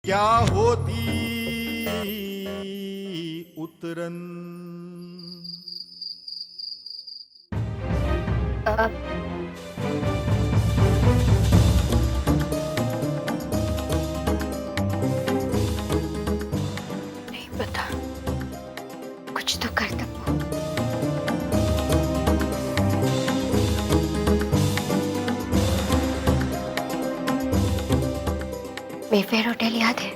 क्या होती उतरन। अब नहीं पता, कुछ तो कर दो। वेफेयर होटल याद है?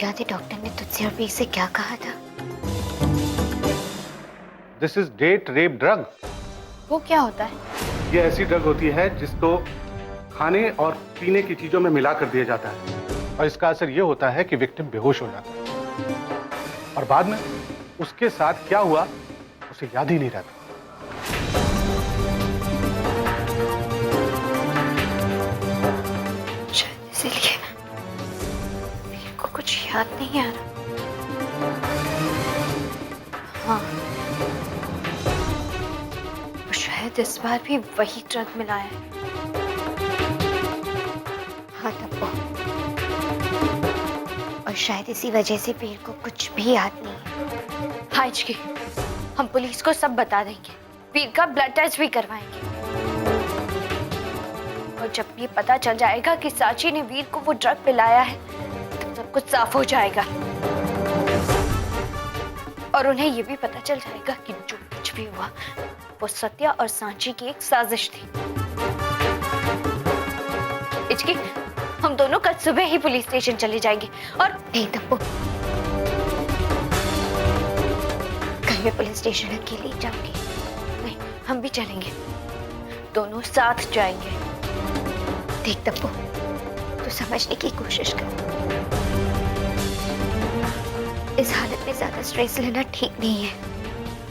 याद है डॉक्टर ने तुझसे और वीर से क्या कहा था? This is date rape drug. वो क्या होता है? ये ऐसी ड्रग होती है जिसको खाने और पीने की चीजों में मिला कर दिया जाता है और इसका असर ये होता है कि विक्टिम बेहोश हो जाता है और बाद में उसके साथ क्या हुआ उसे याद ही नहीं रहता। इसीलिए वीर को कुछ याद नहीं आ रहा। हाँ, वो शायद इस बार भी वही ड्रग मिलाया है। हाँ तब्बो, और शायद इसी वजह से वीर को कुछ भी याद नहीं है। हाँ इचकी, हम पुलिस को सब बता देंगे, वीर का ब्लड टेस्ट भी करवाएंगे और जब ये पता चल जाएगा कि साची ने वीर को वो ड्रग पिलाया है तब सब कुछ साफ हो जाएगा और उन्हें ये भी पता चल जाएगा कि जो कुछ भी हुआ वो सत्या और सांची की एक साजिश थी। इचकी, हम दोनों कल सुबह ही पुलिस स्टेशन चले जाएंगे। और नहीं तब्बू, कल मैं पुलिस स्टेशन अकेले जाऊंगी। नहीं, हम भी चलेंगे, दोनों साथ जाएंगे। देख तब्बू, तू समझने की कोशिश कर। इस हालत में ज्यादा स्ट्रेस लेना ठीक नहीं है।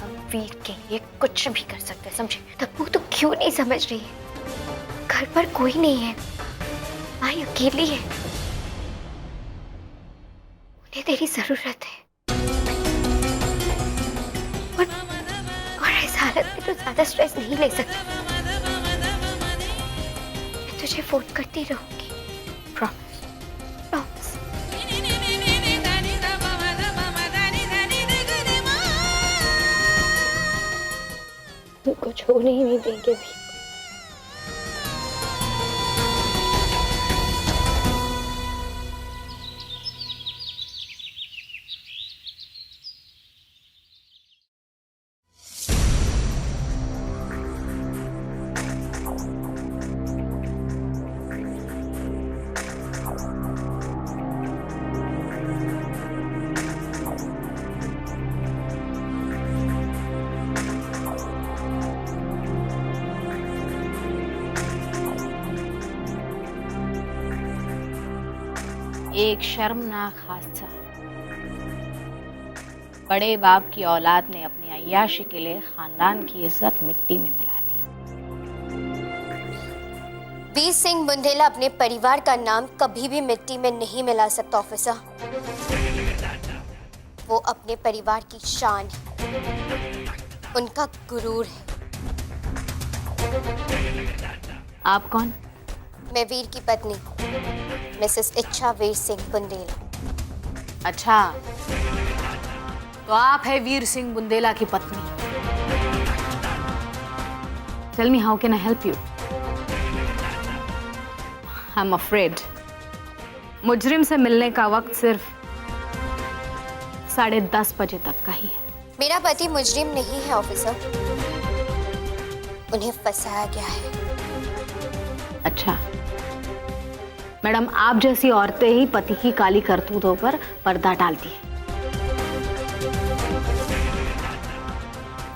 हम वीर के लिए कुछ भी कर सकते हैं, समझे? तब्बू तू क्यों नहीं समझ रही है? घर पर कोई नहीं है, माई अकेली है, उन्हें तेरी जरूरत है। और इस हालत में तो ज्यादा स्ट्रेस नहीं ले सकती। मैं तुझे फोन करती रहूंगी, प्रॉमिस प्रॉमिस। कुछ होने ही नहीं देंगे भी। एक शर्मनाक हादसा। बड़े बाप की औलाद ने अपनी अय्याशी के लिए खानदान की इज्जत मिट्टी में मिला दी। वीर सिंह बुंदेला अपने परिवार का नाम कभी भी मिट्टी में नहीं मिला सकता ऑफिसर। वो अपने परिवार की शान है, उनका गुरूर है। आप कौन? मैं वीर की पत्नी मिसेस इच्छा वीर सिंह बुंदेला। अच्छा, तो आप है वीर सिंह बुंदेला की पत्नी। Tell me, how can I help you? I am afraid मुजरिम से मिलने का वक्त सिर्फ 10:30 बजे तक का ही है। मेरा पति मुजरिम नहीं है ऑफिसर, उन्हें फंसाया गया है। अच्छा मैडम, आप जैसी औरतें ही पति की काली करतूतों पर पर्दा डालती हैं।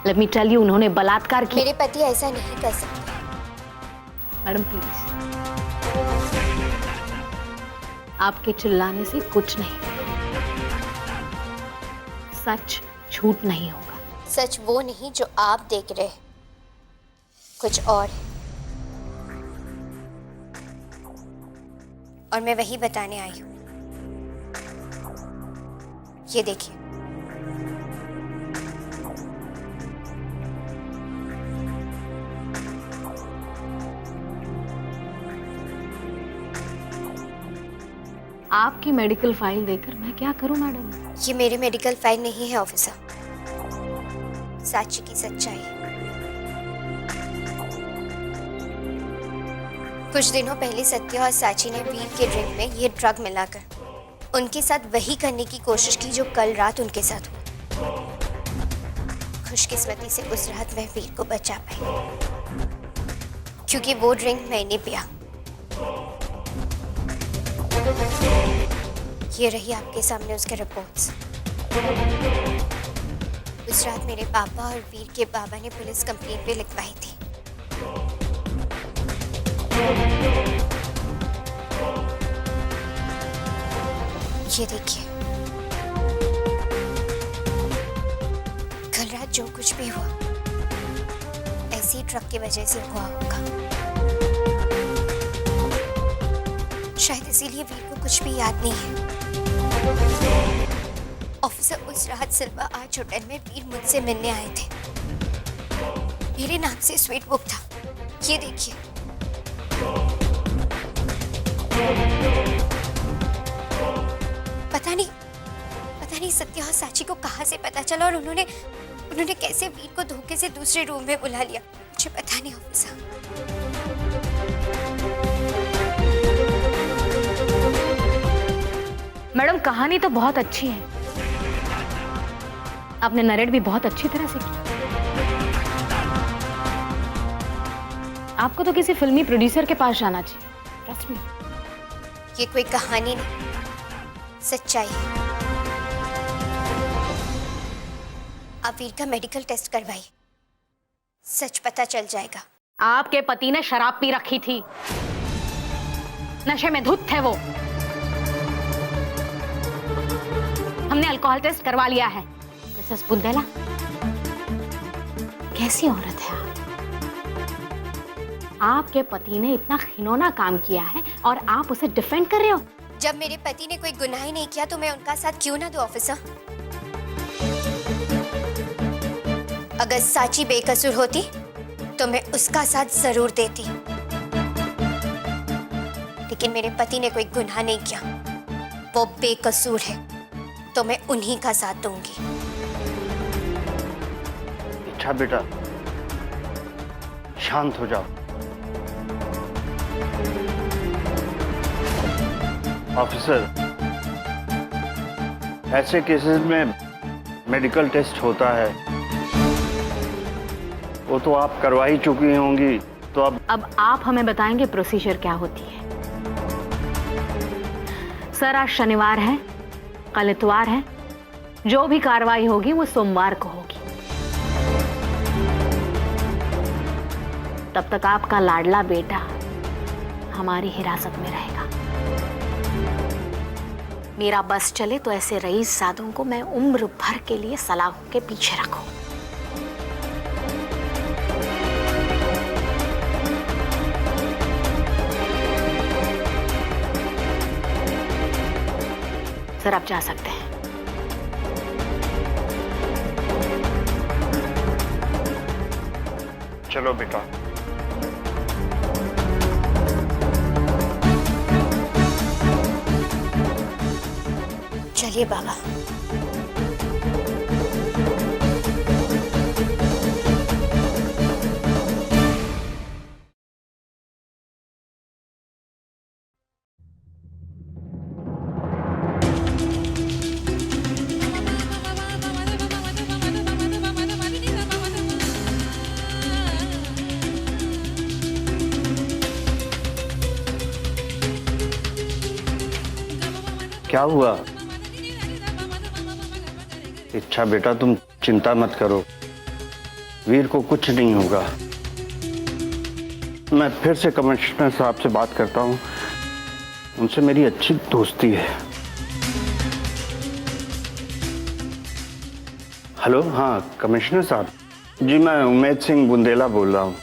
लेट मी टेल यू, उन्होंने बलात्कार किया। मेरे पति ऐसा नहीं कर सकते। मैडम प्लीज, आपके चिल्लाने से कुछ नहीं, सच झूठ नहीं होगा। सच वो नहीं जो आप देख रहे, कुछ और है और मैं वही बताने आई हूं। ये देखिए, आपकी मेडिकल फाइल देखकर मैं क्या करूं मैडम? ये मेरी मेडिकल फाइल नहीं है ऑफिसर, साची की सच्चाई। कुछ दिनों पहले सत्या और साची ने वीर के ड्रिंक में ये ड्रग मिलाकर उनके साथ वही करने की कोशिश की जो कल रात उनके साथ हुआ। खुशकिस्मती से उस रात मैं वीर को बचा पाई, क्योंकि वो ड्रिंक मैंने पिया। ये रही आपके सामने उसके रिपोर्ट्स। उस रात मेरे पापा और वीर के बाबा ने पुलिस कंप्लेंट भी लिखवाई थी। ये देखिए, कल रात जो कुछ भी हुआ ऐसी ट्रक की वजह से हुआ होगा। शायद इसीलिए वीर को कुछ भी याद नहीं है। ऑफिसर, उस रात सिल्वा आर्च होटल में वीर मुझसे मिलने आए थे। मेरे नाम से स्वीट बुक था, ये देखिए। पता नहीं सत्या और साची को कहाँ से पता चला और उन्होंने कैसे वीर को धोखे से दूसरे रूम में बुला लिया, मुझे पता नहीं ऑफिसर। मैडम कहानी तो बहुत अच्छी है, आपने नरेट भी बहुत अच्छी तरह से की। आपको तो किसी फिल्मी प्रोड्यूसर के पास जाना चाहिए, ट्रस्ट मी। ये कोई कहानी नहीं, सच्चाई है। आप वीर का मेडिकल टेस्ट करवाइए, सच पता चल जाएगा। आपके पति ने शराब पी रखी थी, नशे में धुत थे वो। हमने अल्कोहल टेस्ट करवा लिया है। मिसेस बुंदेला, कैसी औरत है आप? आपके पति ने इतना घिनौना काम किया है और आप उसे डिफेंड कर रहे हो। जब मेरे पति ने कोई गुनाह ही नहीं किया तो मैं उनका साथ क्यों ना दूं ऑफिसर? अगर साची बेकसूर होती तो मैं उसका साथ जरूर देती, लेकिन मेरे पति ने कोई गुनाह नहीं किया, वो बेकसूर है, तो मैं उन्हीं का साथ दूंगी। अच्छा बेटा, शांत हो जाओ। ऑफिसर, ऐसे केसेस में मेडिकल टेस्ट होता है, वो तो आप करवा ही चुकी होंगी, तो अब आप हमें बताएंगे प्रोसीजर क्या होती है। सर, आज शनिवार है, कल इतवार है, जो भी कार्रवाई होगी वो सोमवार को होगी। तब तक आपका लाडला बेटा हमारी हिरासत में रहेगा। मेरा बस चले तो ऐसे रईस साधुओं को मैं उम्र भर के लिए सलाखों के पीछे रखूं। सर, आप जा सकते हैं। चलो बेटा। चलिए बाबा। क्या हुआ? इच्छा बेटा, तुम चिंता मत करो, वीर को कुछ नहीं होगा। मैं फिर से कमिश्नर साहब से बात करता हूँ, उनसे मेरी अच्छी दोस्ती है। हेलो, हाँ कमिश्नर साहब जी, मैं उमेद सिंह बुंदेला बोल रहा हूँ,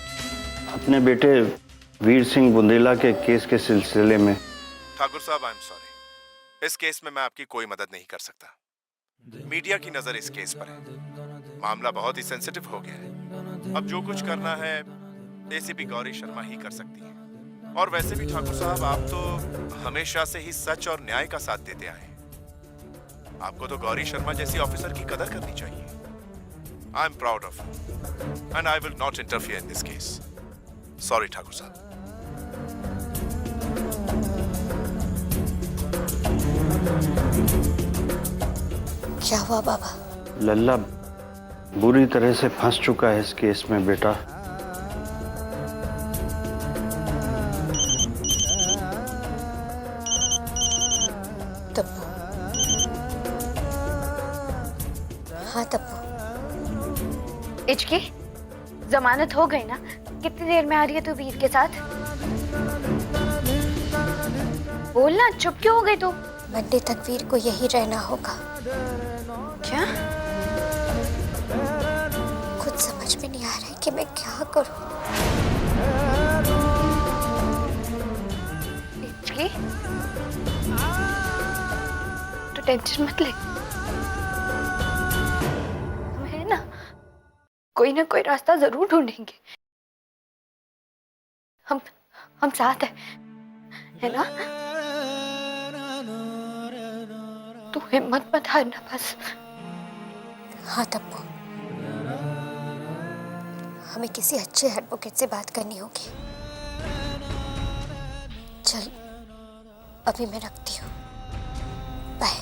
अपने बेटे वीर सिंह बुंदेला के केस के सिलसिले में। ठाकुर साहब, आई एम सॉरी, इस केस में मैं आपकी कोई मदद नहीं कर सकता। मीडिया की नजर इस केस पर है, मामला बहुत ही सेंसिटिव हो गया है। अब जो कुछ करना है एसीपी गौरी शर्मा ही कर सकती है। और वैसे भी ठाकुर साहब, आप तो हमेशा से ही सच और न्याय का साथ देते आए हैं। आपको तो गौरी शर्मा जैसी ऑफिसर की कदर करनी चाहिए। I am proud of you and I will not interfere in this case. Sorry Thakur साहब। क्या हुआ बाबा? लल्ला बुरी तरह से फंस चुका है इस केस में बेटा। तब्बू, हाँ तब्बू, इचकी, जमानत हो गई ना? कितनी देर में आ रही है तू वीर के साथ? बोलना, चुप क्यों हो गई तू? मंडे तक वीर को यही रहना होगा। क्या? कुछ समझ में नहीं आ रहा है कि मैं क्या करूं। इचकी, तू टेंशन मत ले। हम है ना कोई रास्ता जरूर ढूंढेंगे। हम साथ है ना? तू हिम्मत मत हारना बस। हाँ तब्बू, हमें किसी अच्छे एडवोकेट से बात करनी होगी। चल अभी मैं रखती हूँ, बाय।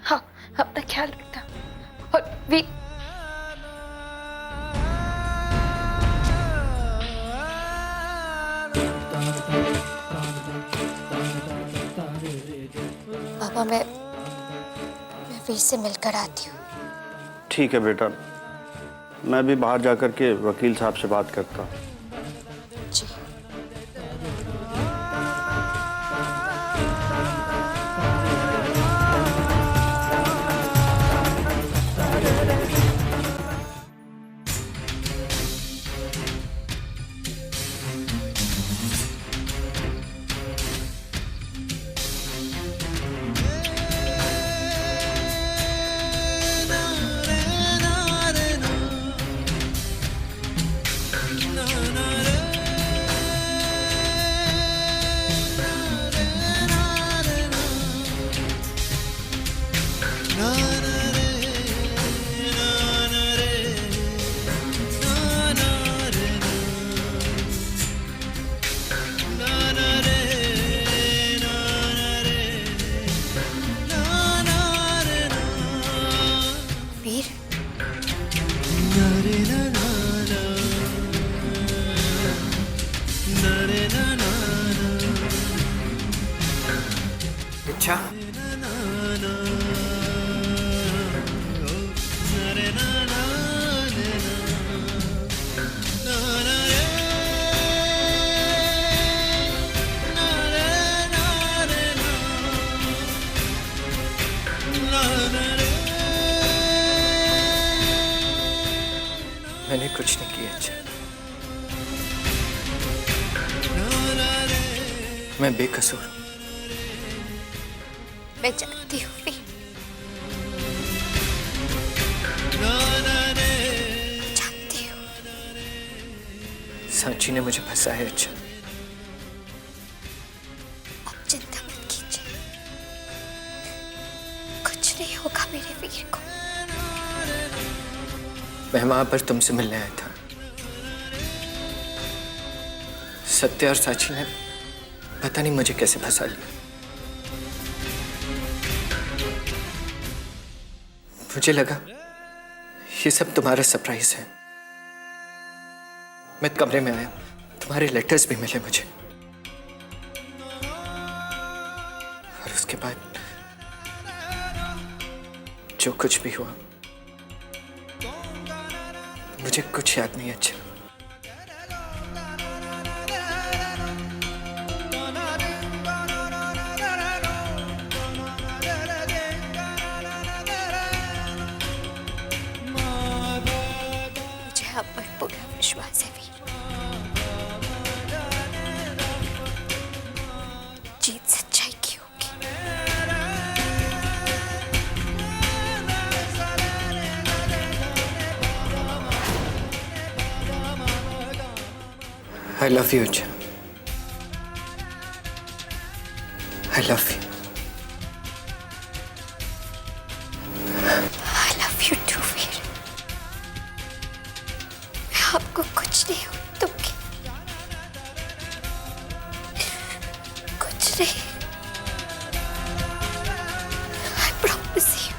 हाँ, अपना ख्याल रखना। और वी पापा, मैं वीर से मिलकर आती हूँ। ठीक है बेटा, मैं भी बाहर जाकर के वकील साहब से बात करता हूँ। जी। वीर, अच्छा, मैंने कुछ नहीं किया। अच्छा, मैं बेकसूर हूं। मैं जानती हूँ वीर, जानती हूँ। सांची ने मुझे फंसाया। अच्छा, अब चिंता मत कीजिए, कुछ नहीं होगा मेरे वीर को। मैं वहां पर तुमसे मिलने आया था। सत्य और सांची ने पता नहीं मुझे कैसे फंसा लिया। मुझे लगा ये सब तुम्हारा सरप्राइज है। मैं कमरे में आया, तुम्हारे लेटर्स भी मिले मुझे, और उसके बाद जो कुछ भी हुआ मुझे कुछ याद नहीं। अच्छा, मुझे आप पर पूरा विश्वास है वीर। जीत सच्चाई की होगी। I love you. अच्छा, I love you. I love you too, वीर। मैं आपको कुछ नहीं हो दूंगी, कुछ नहीं। I promise you।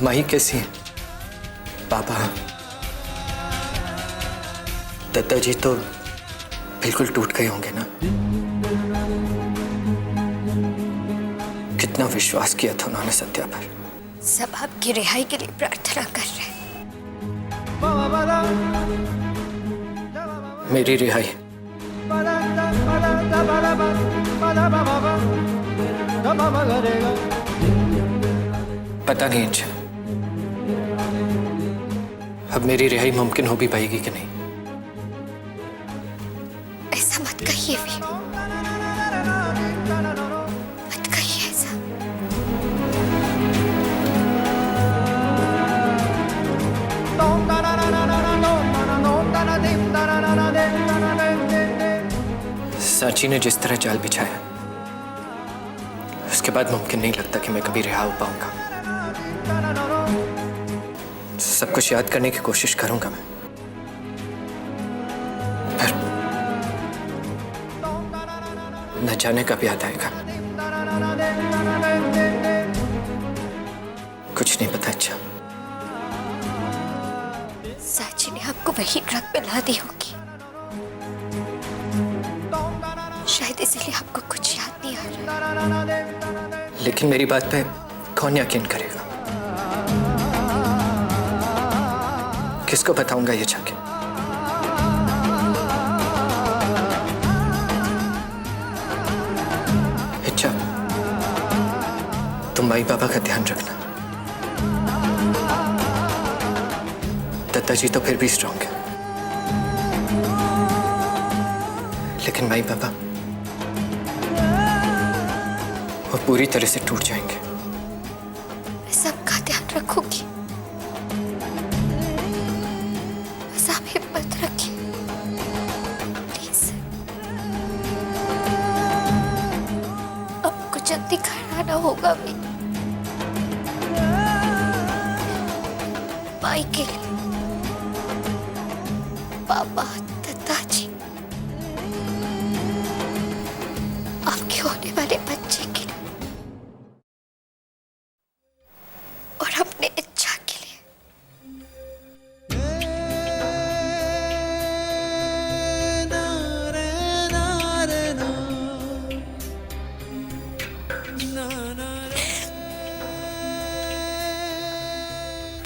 माही कैसी है? पापा, दादाजी तो बिल्कुल टूट गए होंगे ना? कितना विश्वास किया था उन्होंने सत्या पर। सब आपकी रिहाई के लिए प्रार्थना कर रहे हैं। मेरी रिहाई। पता नहीं अच्छा, अब मेरी रिहाई मुमकिन हो भी पाएगी कि नहीं। ऐसा मत कहिए वीर, मत कहिए ऐसा। सांची ने जिस तरह जाल बिछाया, उसके बाद मुमकिन नहीं लगता कि मैं कभी रिहा हो पाऊंगा। सब कुछ याद करने की कोशिश करूंगा मैं, पर न जाने कब याद आएगा। कुछ नहीं पता अच्छा। साची ने आपको वही ट्रक पे ला दी होगी, शायद इसीलिए आपको कुछ याद नहीं आ रहा। लेकिन मेरी बात पे कौन यकीन करेगा? किसको बताऊंगा ये जाके? अच्छा, तुम माई बाबा का ध्यान रखना। दादाजी तो फिर भी स्ट्रांग है, लेकिन माई बाबा वो पूरी तरह से टूट जाएंगे। मैं सबका ध्यान रखूंगी, बस आप हिम्मत रखिए प्लीज। आपको जल्दी घर आना होगा भी, माई के लिए, पापा, दादाजी, आपके होने वाले बच्चे के लिए और अपने इच्छा के लिए।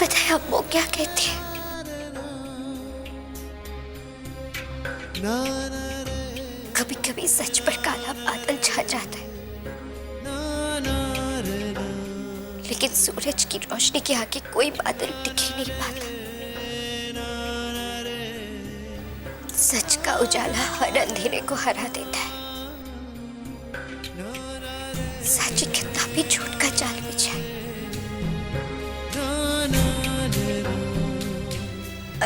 पता है अब वो क्या कहती है? कभी कभी सच पर काला बादल छा जाता है, लेकिन सूरज की रोशनी के आगे कोई बादल दिख ही नहीं पाता। सच का उजाला हर अंधेरे को हरा देता है। साची कितना भी झूठ का जाल बिछाए,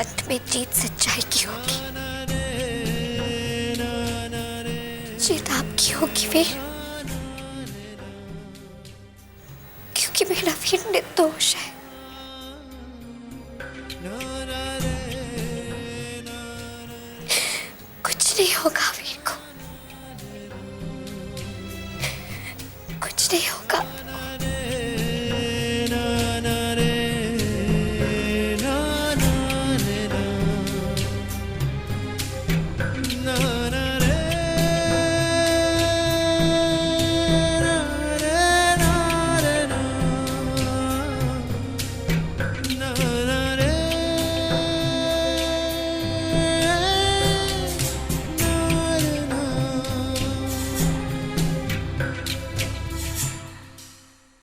अंत में जीत सच्चाई की होगी, जीत आपकी होगी वीर, क्योंकि मेरा वीर निर्दोष है। कुछ नहीं होगा वीर को, कुछ नहीं होगा।